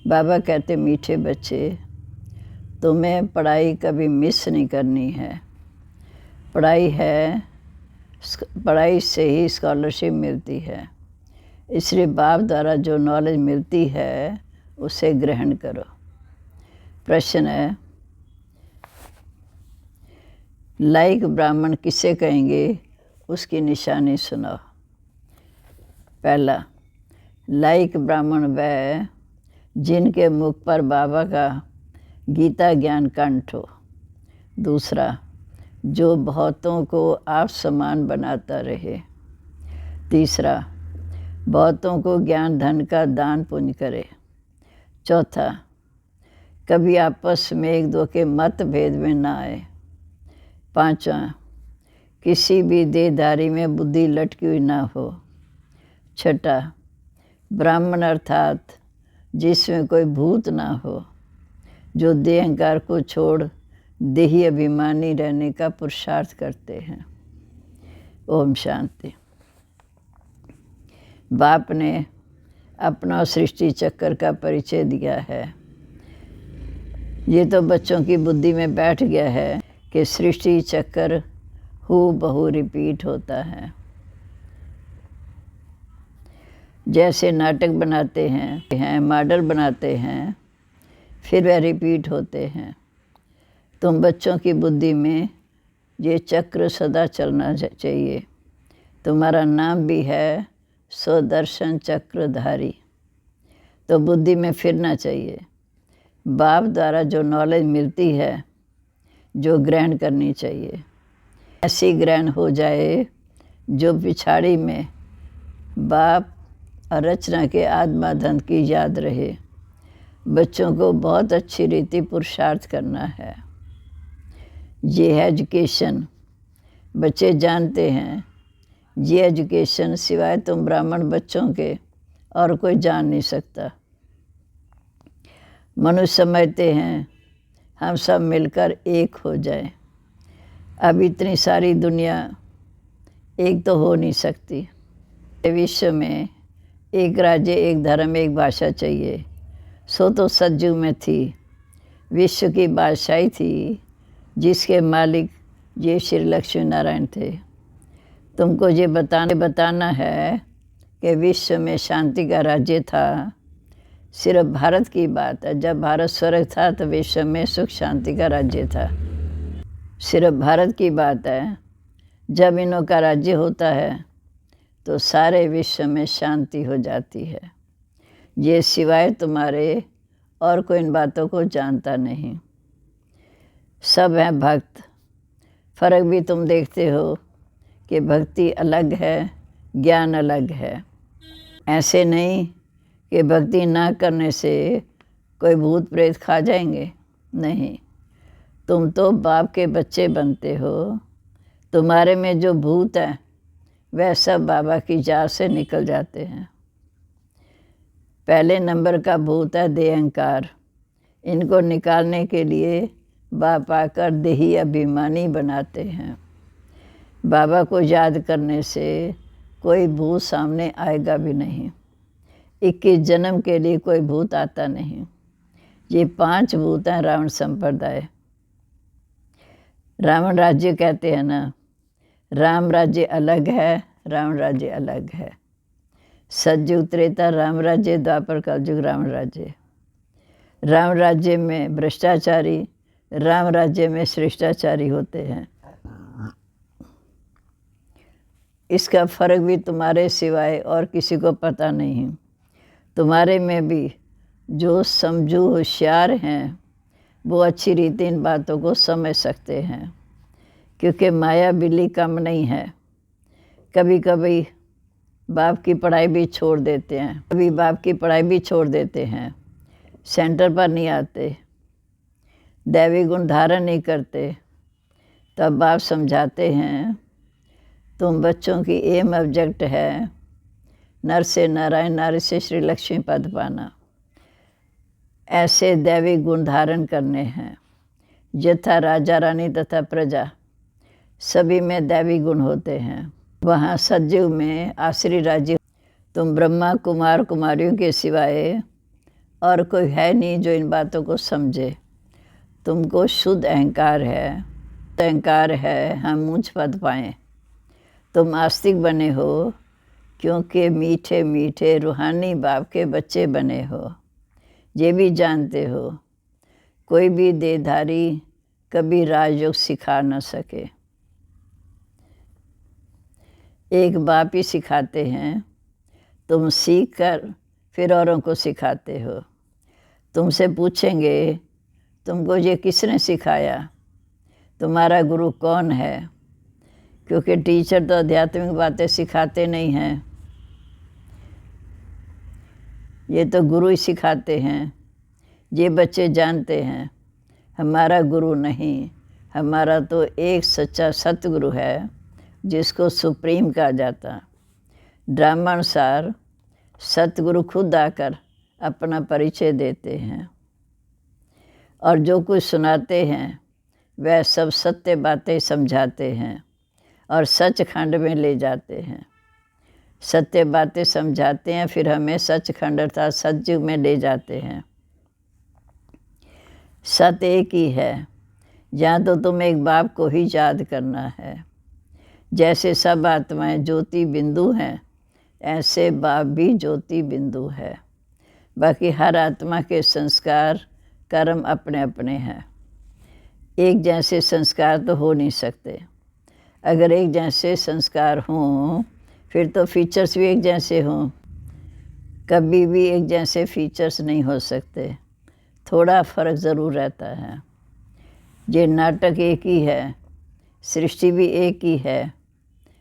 बाबा कहते मीठे बच्चे, तुम्हें पढ़ाई कभी मिस नहीं करनी है। पढ़ाई से ही स्कॉलरशिप मिलती है, इसलिए बाप द्वारा जो नॉलेज मिलती है उसे ग्रहण करो। प्रश्न है, लायक ब्राह्मण किसे कहेंगे, उसकी निशानी सुनाओ। पहला, लायक ब्राह्मण वह जिनके मुख पर बाबा का गीता ज्ञान कंठ हो। दूसरा, जो बहुतों को आप समान बनाता रहे। तीसरा, बहुतों को ज्ञान धन का दान पुण्य करे। चौथा, कभी आपस में एक दो के मतभेद में ना आए। पांचवा, किसी भी देहधारी में बुद्धि लटकी हुई ना हो। छठा, ब्राह्मण अर्थात जिसमें कोई भूत ना हो, जो देह अहंकार को छोड़ देही अभिमानी रहने का पुरुषार्थ करते हैं। ओम शांति। बाप ने अपना सृष्टि चक्र का परिचय दिया है। ये तो बच्चों की बुद्धि में बैठ गया है कि सृष्टि चक्र हूबहू रिपीट होता है। जैसे नाटक बनाते हैं, मॉडल बनाते हैं, फिर वह रिपीट होते हैं। तुम बच्चों की बुद्धि में ये चक्र सदा चलना चाहिए। तुम्हारा नाम भी है स्वदर्शन चक्रधारी, तो बुद्धि में फिरना चाहिए। बाप द्वारा जो नॉलेज मिलती है, जो ग्रहण करनी चाहिए, ऐसी ग्रहण हो जाए जो पिछाड़ी में बाप और रचना के आत्माधन की याद रहे। बच्चों को बहुत अच्छी रीति पुरुषार्थ करना है। ये है एजुकेशन। बच्चे जानते हैं ये एजुकेशन सिवाय तुम ब्राह्मण बच्चों के और कोई जान नहीं सकता। मनुष्य समझते हैं हम सब मिलकर एक हो जाएं। अब इतनी सारी दुनिया एक तो हो नहीं सकती। विश्व में एक राज्य, एक धर्म, एक भाषा चाहिए। सो तो सतयुग में थी। विश्व की बादशाही थी जिसके मालिक ये श्री लक्ष्मी नारायण थे। तुमको ये बताना है कि विश्व में शांति का राज्य था। सिर्फ भारत की बात है। जब भारत स्वर्ग था तो विश्व में सुख शांति का राज्य था। सिर्फ भारत की बात है। जब इन्हों का राज्य होता है तो सारे विश्व में शांति हो जाती है। ये सिवाय तुम्हारे और कोई इन बातों को जानता नहीं। सब हैं भक्त। फर्क भी तुम देखते हो कि भक्ति अलग है, ज्ञान अलग है। ऐसे नहीं कि भक्ति ना करने से कोई भूत प्रेत खा जाएंगे। नहीं, तुम तो बाप के बच्चे बनते हो। तुम्हारे में जो भूत है वह सब बाबा की जात से निकल जाते हैं। पहले नंबर का भूत है देह अहंकार। इनको निकालने के लिए बाप आकर देही अभिमानी बनाते हैं। बाबा को याद करने से कोई भूत सामने आएगा भी नहीं। 21 जन्म के लिए कोई भूत आता नहीं। ये 5 भूत हैं रावण संप्रदाय। रावण राज्य कहते हैं ना, राम राज्य अलग है, रावण राज्य अलग है। सतयुग त्रेता राम राज्य, द्वापर कलयुग रावण राज्य। राम राज्य में भ्रष्टाचारी, राम राज्य में श्रेष्ठाचारी होते हैं। इसका फर्क भी तुम्हारे सिवाय और किसी को पता नहीं। तुम्हारे में भी जो समझू होशियार हैं वो अच्छी रीति इन बातों को समझ सकते हैं, क्योंकि माया बिल्ली कम नहीं है। कभी कभी बाप की पढ़ाई भी छोड़ देते हैं, सेंटर पर नहीं आते, दैवी गुण धारण नहीं करते। तब बाप समझाते हैं तुम बच्चों की एम ऑब्जेक्ट है नर से नारायण, नारी से श्री लक्ष्मी पद पाना। ऐसे दैवी गुण धारण करने हैं। यथा राजा रानी तथा प्रजा सभी में दैवी गुण होते हैं। वहाँ सतयुग में आसुरी राज्य। तुम ब्रह्मा कुमार कुमारियों के सिवाय और कोई है नहीं जो इन बातों को समझे। तुमको शुद्ध अहंकार है हम ऊंच पद पाएँ। तुम आस्तिक बने हो क्योंकि मीठे मीठे रूहानी बाप के बच्चे बने हो। ये भी जानते हो कोई भी देहधारी कभी राजयोग सिखा न सके, एक बाप ही सिखाते हैं। तुम सीख कर फिर औरों को सिखाते हो। तुमसे पूछेंगे तुमको ये किसने सिखाया, तुम्हारा गुरु कौन है, क्योंकि टीचर तो आध्यात्मिक बातें सिखाते नहीं हैं, ये तो गुरु ही सिखाते हैं। ये बच्चे जानते हैं हमारा गुरु नहीं, हमारा तो एक सच्चा सतगुरु है जिसको सुप्रीम कहा जाता। ड्रामानुसार सतगुरु खुद आकर अपना परिचय देते हैं और जो कुछ सुनाते हैं वह सब सत्य बातें समझाते हैं और सचखंड में ले जाते हैं। सत्य बातें समझाते हैं फिर हमें सचखंड अर्थात सतयुग में ले जाते हैं। सत्य एक ही है, यहाँ तो तुम एक बाप को ही याद करना है। जैसे सब आत्माएं ज्योति बिंदु हैं ऐसे बाप भी ज्योति बिंदु है। बाकी हर आत्मा के संस्कार कर्म अपने अपने हैं। एक जैसे संस्कार तो हो नहीं सकते। अगर एक जैसे संस्कार हों फिर तो फीचर्स भी एक जैसे हों। कभी भी एक जैसे फीचर्स नहीं हो सकते, थोड़ा फर्क ज़रूर रहता है। ये नाटक एक ही है, सृष्टि भी एक ही है,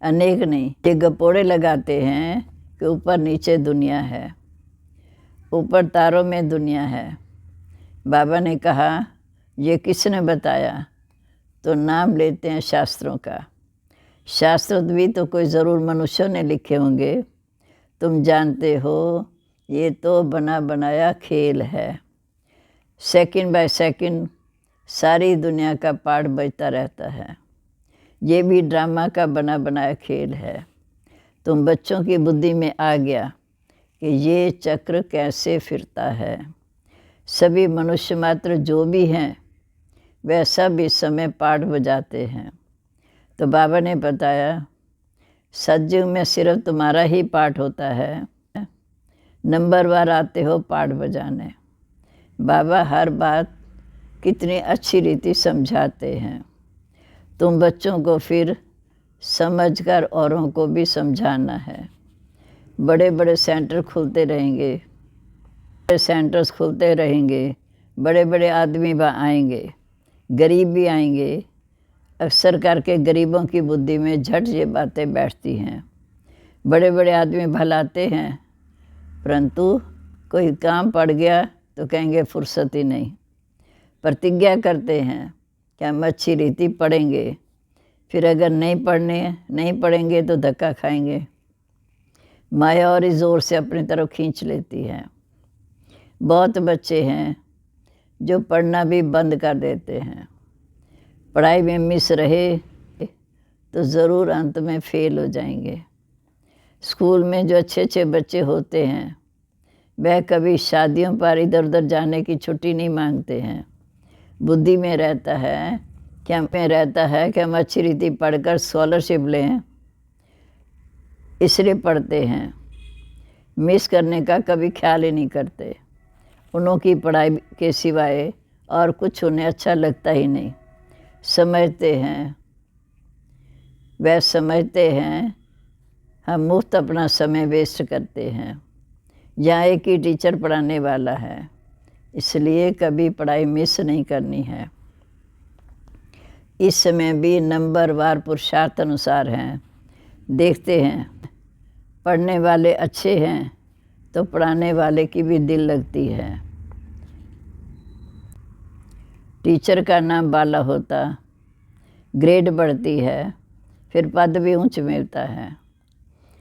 अनेक नहीं। ये गपोड़े लगाते हैं कि ऊपर नीचे दुनिया है, ऊपर तारों में दुनिया है। बाबा ने कहा ये किसने बताया, तो नाम लेते हैं शास्त्रों का। शास्त्र भी तो कोई ज़रूर मनुष्यों ने लिखे होंगे। तुम जानते हो ये तो बना बनाया खेल है। सेकंड बाय सेकंड सारी दुनिया का पाठ बजता रहता है। ये भी ड्रामा का बना बनाया खेल है। तुम बच्चों की बुद्धि में आ गया कि ये चक्र कैसे फिरता है। सभी मनुष्य मात्र जो भी हैं वह सब इस समय पाठ बजाते हैं। तो बाबा ने बताया सतयुग में सिर्फ तुम्हारा ही पाठ होता है, नंबरवार आते हो पाठ बजाने। बाबा हर बात कितनी अच्छी रीति समझाते हैं। तुम बच्चों को फिर समझकर औरों को भी समझाना है। बड़े बड़े सेंटर खुलते रहेंगे, सेंटर्स खुलते रहेंगे, बड़े बड़े आदमी वहाँ आएंगे, गरीब भी आएंगे। अक्सर करके गरीबों की बुद्धि में झट ये बातें बैठती हैं। बड़े बड़े आदमी भलाते हैं परंतु कोई काम पड़ गया तो कहेंगे फुर्सत ही नहीं। प्रतिज्ञा करते हैं कि हम अच्छी रीति पढ़ेंगे, फिर अगर नहीं पढ़ेंगे तो धक्का खाएंगे। माया और इस जोर से अपनी तरफ खींच लेती है। बहुत बच्चे हैं जो पढ़ना भी बंद कर देते हैं। पढ़ाई में मिस रहे तो ज़रूर अंत में फेल हो जाएंगे। स्कूल में जो अच्छे अच्छे बच्चे होते हैं वह कभी शादियों पर इधर उधर जाने की छुट्टी नहीं मांगते हैं। बुद्धि में रहता है कि हम अच्छी रीति पढ़कर स्कॉलरशिप लें, इसलिए पढ़ते हैं। मिस करने का कभी ख्याल ही नहीं करते। उन्हों की पढ़ाई के सिवाय और कुछ उन्हें अच्छा लगता ही नहीं। वह समझते हैं हम मुफ्त अपना समय वेस्ट करते हैं। यहाँ एक ही टीचर पढ़ाने वाला है, इसलिए कभी पढ़ाई मिस नहीं करनी है। इस समय भी नंबरवार पुरुषार्थ अनुसार हैं। देखते हैं पढ़ने वाले अच्छे हैं तो पढ़ाने वाले की भी दिल लगती है। टीचर का नाम बाला होता, ग्रेड बढ़ती है, फिर पद भी ऊंच मिलता है।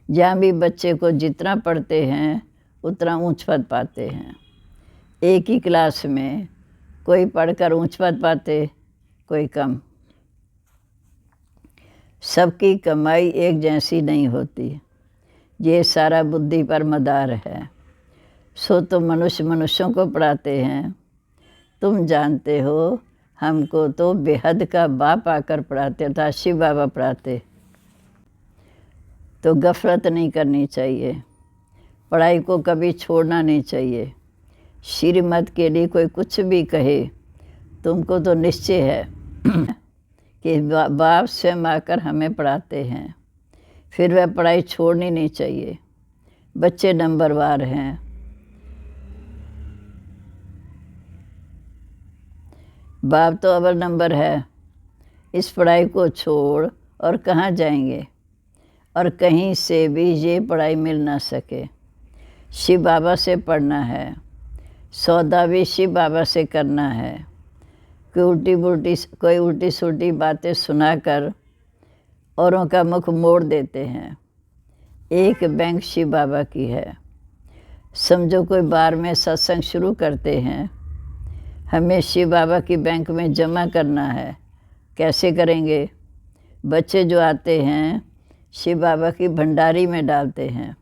जहाँ भी बच्चे को जितना पढ़ते हैं उतना ऊंच पद पाते हैं। एक ही क्लास में कोई पढ़कर ऊंच पद पाते, कोई कम। सबकी कमाई एक जैसी नहीं होती। ये सारा बुद्धि पर मदार है। सो तो मनुष्य मनुष्यों को पढ़ाते हैं। तुम जानते हो हमको तो बेहद का बाप आकर पढ़ाते था, शिव बाबा पढ़ाते। तो गफलत नहीं करनी चाहिए, पढ़ाई को कभी छोड़ना नहीं चाहिए। श्रीमत के लिए कोई कुछ भी कहे, तुमको तो निश्चय है कि बाप स्वयं आकर हमें पढ़ाते हैं, फिर वह पढ़ाई छोड़नी नहीं चाहिए। बच्चे नंबरवार हैं, बाप तो अव्वल नंबर है। इस पढ़ाई को छोड़ और कहाँ जाएंगे, और कहीं से भी ये पढ़ाई मिल ना सके। शिव बाबा से पढ़ना है, सौदा भी शिव बाबा से करना है। कोई उल्टी सुल्टी बातें सुनाकर औरों का मुख मोड़ देते हैं। एक बैंक शिव बाबा की है। समझो कोई बार में सत्संग शुरू करते हैं, हमें शिव बाबा की बैंक में जमा करना है। कैसे करेंगे? बच्चे जो आते हैं शिव बाबा की भंडारी में डालते हैं,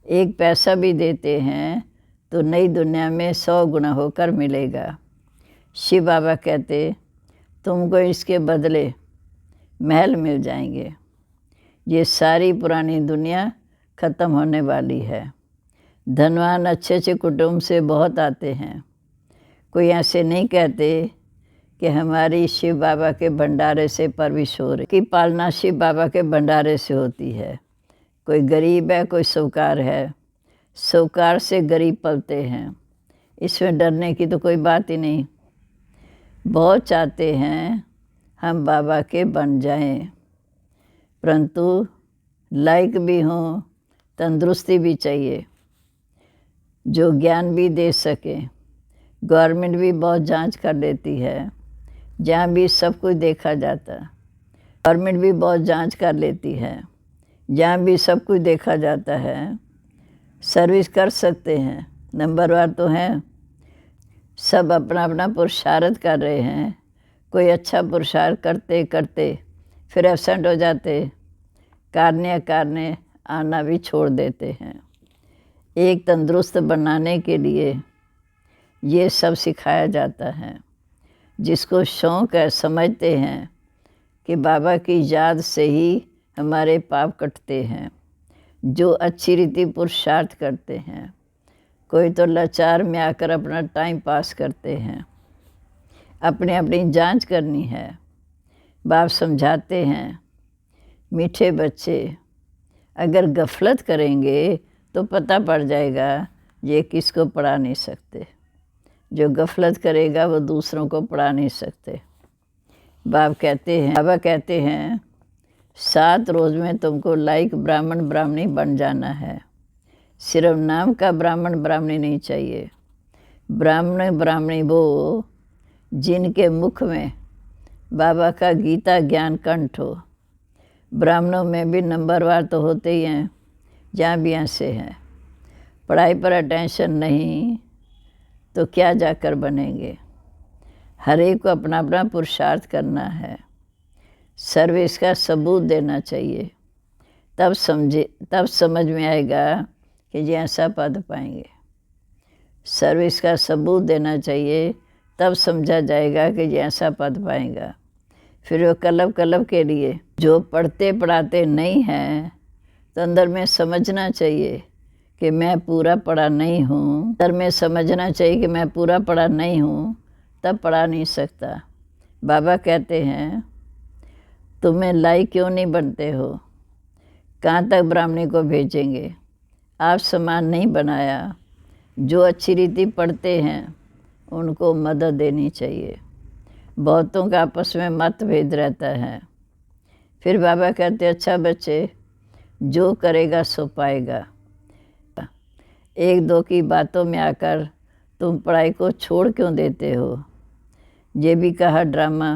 1 पैसा भी देते हैं तो नई दुनिया में 100 गुना होकर मिलेगा। शिव बाबा कहते तुमको इसके बदले महल मिल जाएंगे। ये सारी पुरानी दुनिया ख़त्म होने वाली है। धनवान अच्छे अच्छे कुटुंब से बहुत आते हैं। कोई ऐसे नहीं कहते कि हमारी शिव बाबा के भंडारे से परवरिश हो रही, कि पालना शिव बाबा के भंडारे से होती है। कोई गरीब है, कोई साहूकार है, साहूकार से गरीब पलते हैं, इसमें डरने की तो कोई बात ही नहीं। बहुत चाहते हैं हम बाबा के बन जाएं, परंतु लायक भी हों, तंदुरुस्ती भी चाहिए, जो ज्ञान भी दे सके। गवर्नमेंट भी बहुत जांच कर लेती है, जहाँ भी सब कुछ देखा जाता। गवर्नमेंट भी बहुत जांच कर लेती है, जहाँ भी सब कुछ देखा जाता है। सर्विस कर सकते हैं, नंबरवार तो हैं। सब अपना अपना पुरुषार्थ कर रहे हैं। कोई अच्छा पुरुषार्थ करते करते फिर एब्सेंट हो जाते, कारने आना भी छोड़ देते हैं। एक तंदुरुस्त बनाने के लिए ये सब सिखाया जाता है। जिसको शौक़ है, समझते हैं कि बाबा की याद से ही हमारे पाप कटते हैं। जो अच्छी रीति पुरुषार्थ करते हैं, कोई तो लाचार में आकर अपना टाइम पास करते हैं। अपनी अपनी जांच करनी है। बाप समझाते हैं, मीठे बच्चे अगर गफलत करेंगे तो पता पड़ जाएगा ये किसको पढ़ा नहीं सकते। जो गफलत करेगा वो दूसरों को पढ़ा नहीं सकते। बाबा कहते हैं 7 रोज़ में तुमको लायक ब्राह्मण ब्राह्मणी बन जाना है। सिर्फ नाम का ब्राह्मण ब्राह्मणी नहीं चाहिए। ब्राह्मण ब्राह्मणी वो जिनके मुख में बाबा का गीता ज्ञान कंठ हो। ब्राह्मणों में भी नंबरवार तो होते ही हैं, जहाँ भी ऐसे हैं। पढ़ाई पर अटेंशन नहीं तो क्या जाकर बनेंगे। हर एक को अपना अपना पुरुषार्थ करना है। सर्विस का सबूत देना चाहिए, तब समझ में आएगा कि ये ऐसा पद पाएंगे। सर्विस का सबूत देना चाहिए, तब समझा जाएगा कि ये ऐसा पद पाएगा। फिर वो कलब के लिए जो पढ़ते पढ़ाते नहीं हैं, तो अंदर में समझना चाहिए कि मैं पूरा पढ़ा नहीं हूँ। अंदर में समझना चाहिए कि मैं पूरा पढ़ा नहीं हूँ, तब पढ़ा नहीं सकता। बाबा कहते हैं तुम्हें लायक क्यों नहीं बनते हो, कहाँ तक ब्राह्मणी को भेजेंगे। आप समान नहीं बनाया। जो अच्छी रीति पढ़ते हैं उनको मदद देनी चाहिए। बहुतों का आपस में मतभेद रहता है। फिर बाबा कहते अच्छा बच्चे, जो करेगा सो पाएगा। 1-2 की बातों में आकर तुम पढ़ाई को छोड़ क्यों देते हो। ये भी कहा ड्रामा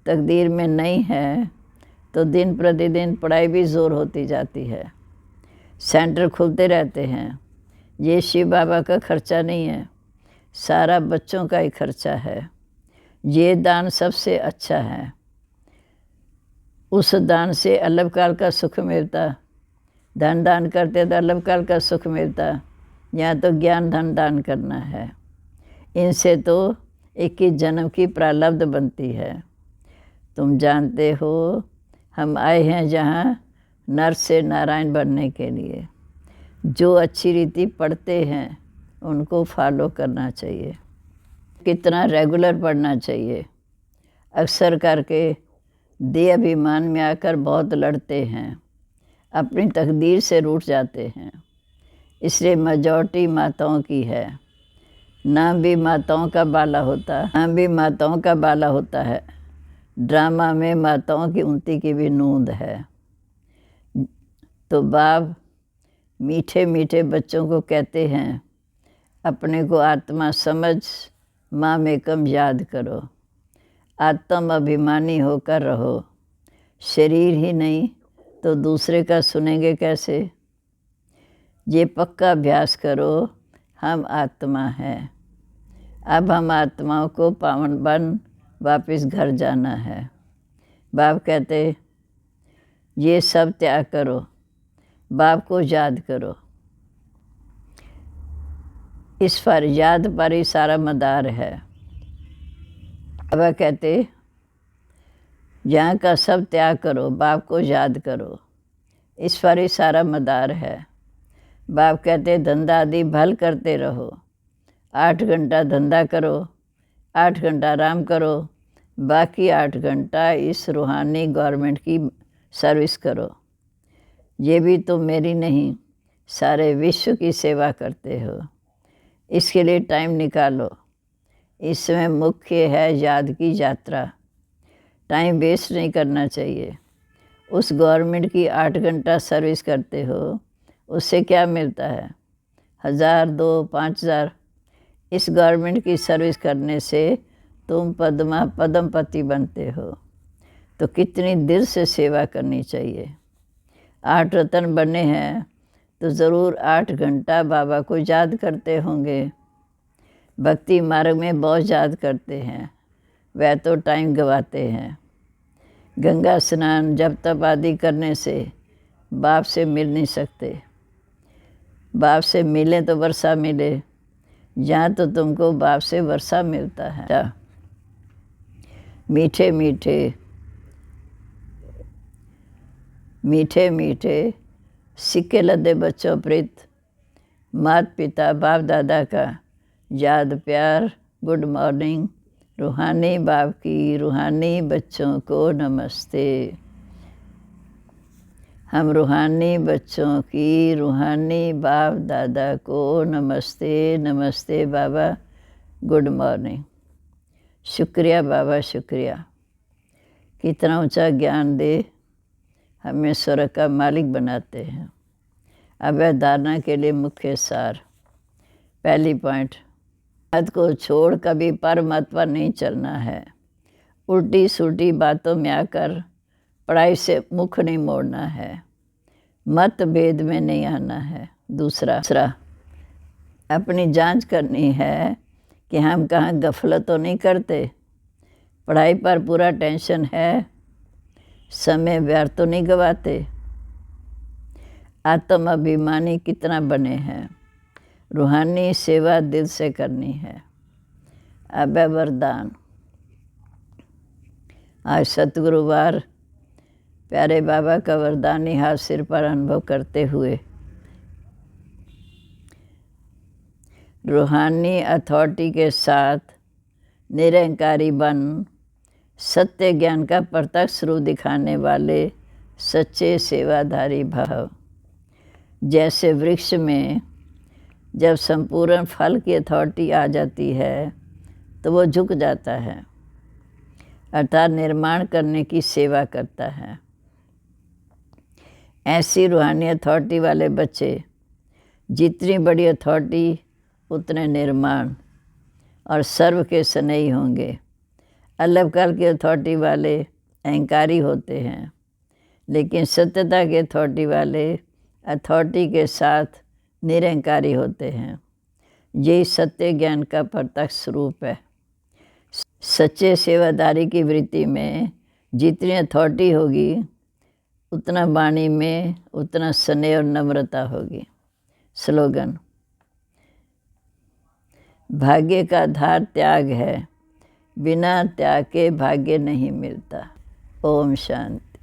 तकदीर में नहीं है, तो दिन प्रतिदिन पढ़ाई भी ज़ोर होती जाती है। सेंटर खुलते रहते हैं। ये शिव बाबा का खर्चा नहीं है, सारा बच्चों का ही खर्चा है। ये दान सबसे अच्छा है। उस दान से अलग काल का सुख मिलता। धन दान करते तो अलग काल का सुख मिलता। यहाँ तो ज्ञान धन दान करना है। इनसे तो 21 जन्म की प्रारब्ध बनती है। तुम जानते हो हम आए हैं जहाँ नर से नारायण बनने के लिए। जो अच्छी रीति पढ़ते हैं उनको फॉलो करना चाहिए। कितना रेगुलर पढ़ना चाहिए। अक्सर करके देह अभिमान में आकर बहुत लड़ते हैं, अपनी तकदीर से रूठ जाते हैं। इसलिए मेजॉरिटी माताओं की है। नाम भी माताओं का बाला होता है। ड्रामा में माताओं की उन्नति की भी नूंद है। तो बाप मीठे मीठे बच्चों को कहते हैं, अपने को आत्मा समझ माम एकम याद करो। आत्म अभिमानी होकर रहो। शरीर ही नहीं तो दूसरे का सुनेंगे कैसे। ये पक्का अभ्यास करो, हम आत्मा हैं। अब हम आत्माओं को पावन बन वापस घर जाना है। बाप कहते ये सब त्याग करो, बाप को याद करो। इस पर याद पर ही सारा मदार है। बाबा कहते यहाँ का सब त्याग करो, बाप को याद करो। इस पर ही सारा मदार है। बाप कहते धंधा आदि भल करते रहो। 8 घंटा धंधा करो, 8 घंटा आराम करो, बाकी 8 घंटा इस रूहानी गवर्नमेंट की सर्विस करो। ये भी तो मेरी नहीं, सारे विश्व की सेवा करते हो। इसके लिए टाइम निकालो। इसमें मुख्य है याद की यात्रा। टाइम वेस्ट नहीं करना चाहिए। उस गवर्नमेंट की 8 घंटा सर्विस करते हो, उससे क्या मिलता है? 1000, 2, 5000। इस गवर्नमेंट की सर्विस करने से तुम पद्मपति बनते हो। तो कितनी दिल से सेवा करनी चाहिए। 8 रत्न बने हैं तो ज़रूर 8 घंटा बाबा को याद करते होंगे। भक्ति मार्ग में बहुत याद करते हैं, वह तो टाइम गवाते हैं। गंगा स्नान जप तप आदि करने से बाप से मिल नहीं सकते। बाप से मिले तो वर्षा मिले, यहाँ तो तुमको बाप से वर्षा मिलता है। मीठे मीठे सिक्के लदे बच्चों प्रीत, माता पिता बाप दादा का याद प्यार, गुड मॉर्निंग। रूहानी बाप की रूहानी बच्चों को नमस्ते। हम रूहानी बच्चों की रूहानी बाप दादा को नमस्ते। नमस्ते बाबा, गुड मॉर्निंग। शुक्रिया बाबा, शुक्रिया। कितना ऊंचा ज्ञान दे, हमें स्वर्ग का मालिक बनाते हैं। अब धारणा के लिए मुख्य सार। पहली पॉइंट, बात को छोड़ कभी परमत पर नहीं चलना है। उल्टी सुल्टी बातों में आकर पढ़ाई से मुख नहीं मोड़ना है। मत भेद में नहीं आना है। दूसरा, अपनी जांच करनी है कि हम कहाँ गफलत तो नहीं करते। पढ़ाई पर पूरा टेंशन है, समय व्यर्थ तो नहीं गवाते। आत्म अभिमानी कितना बने हैं। रूहानी सेवा दिल से करनी है। अब वरदान। आज सतगुरुवार, प्यारे बाबा का वरदान ही हाथ सिर पर अनुभव करते हुए रूहानी अथॉरिटी के साथ निरंकारी बन सत्य ज्ञान का प्रत्यक्ष रूप दिखाने वाले सच्चे सेवाधारी भाव। जैसे वृक्ष में जब संपूर्ण फल की अथॉरिटी आ जाती है तो वो झुक जाता है, अर्थात निर्माण करने की सेवा करता है। ऐसी रूहानी अथॉरिटी वाले बच्चे, जितनी बड़ी अथॉरिटी उतने निर्माण और सर्व के स्नेही होंगे। अलग काल के अथॉरिटी वाले अहंकारी होते हैं, लेकिन सत्यता के अथॉरिटी वाले अथॉरिटी के साथ निरंकारी होते हैं। यही सत्य ज्ञान का प्रत्यक्ष रूप है। सच्चे सेवादारी की वृत्ति में जितनी अथॉरिटी होगी उतना वाणी में उतना स्नेह और नम्रता होगी। स्लोगन। भाग्य का आधार त्याग है, बिना त्याग के भाग्य नहीं मिलता। ओम शांति।